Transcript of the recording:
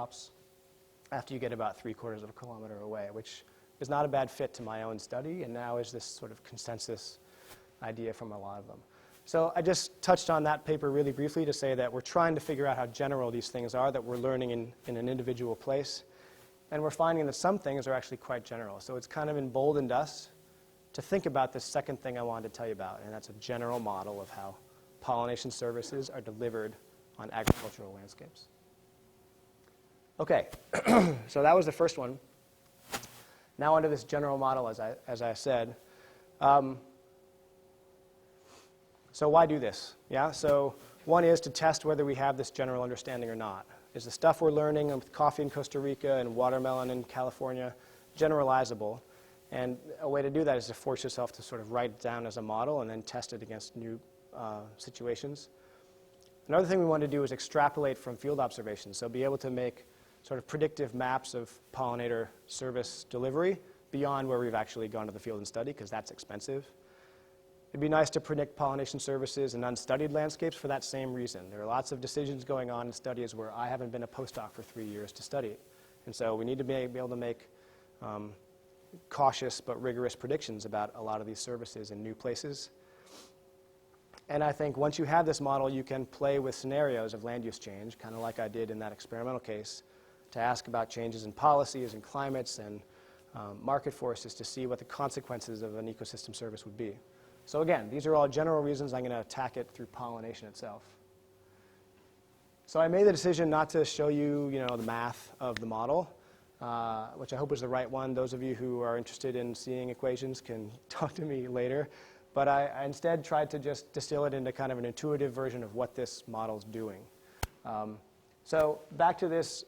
stops after you get about 3/4 of a kilometer away, which is not a bad fit to my own study, and now is this sort of consensus idea from a lot of them. So I just touched on that paper really briefly to say that we're trying to figure out how general these things are that we're learning in an individual place. And we're finding that some things are actually quite general. So it's kind of emboldened us to think about this second thing I wanted to tell you about, and that's a general model of how pollination services are delivered on agricultural landscapes. Okay, so that was the first one. Now onto this general model, as I said. So why do this? Yeah, so one is to test whether we have this general understanding or not. Is the stuff we're learning with coffee in Costa Rica and watermelon in California generalizable? And a way to do that is to force yourself to sort of write it down as a model and then test it against new situations. Another thing we want to do is extrapolate from field observations. So be able to make sort of predictive maps of pollinator service delivery beyond where we've actually gone to the field and studied, because that's expensive. It'd be nice to predict pollination services in unstudied landscapes for that same reason. There are lots of decisions going on in studies where I haven't been a postdoc for 3 years to study it. And so we need to be able to make cautious but rigorous predictions about a lot of these services in new places. And I think once you have this model, you can play with scenarios of land use change, kind of like I did in that experimental case, to ask about changes in policies and climates and market forces to see what the consequences of an ecosystem service would be. So again, these are all general reasons I'm going to attack it through pollination itself. So I made the decision not to show you, the math of the model, which I hope is the right one. Those of you who are interested in seeing equations can talk to me later. But I instead tried to just distill it into kind of an intuitive version of what this model's doing. So back to this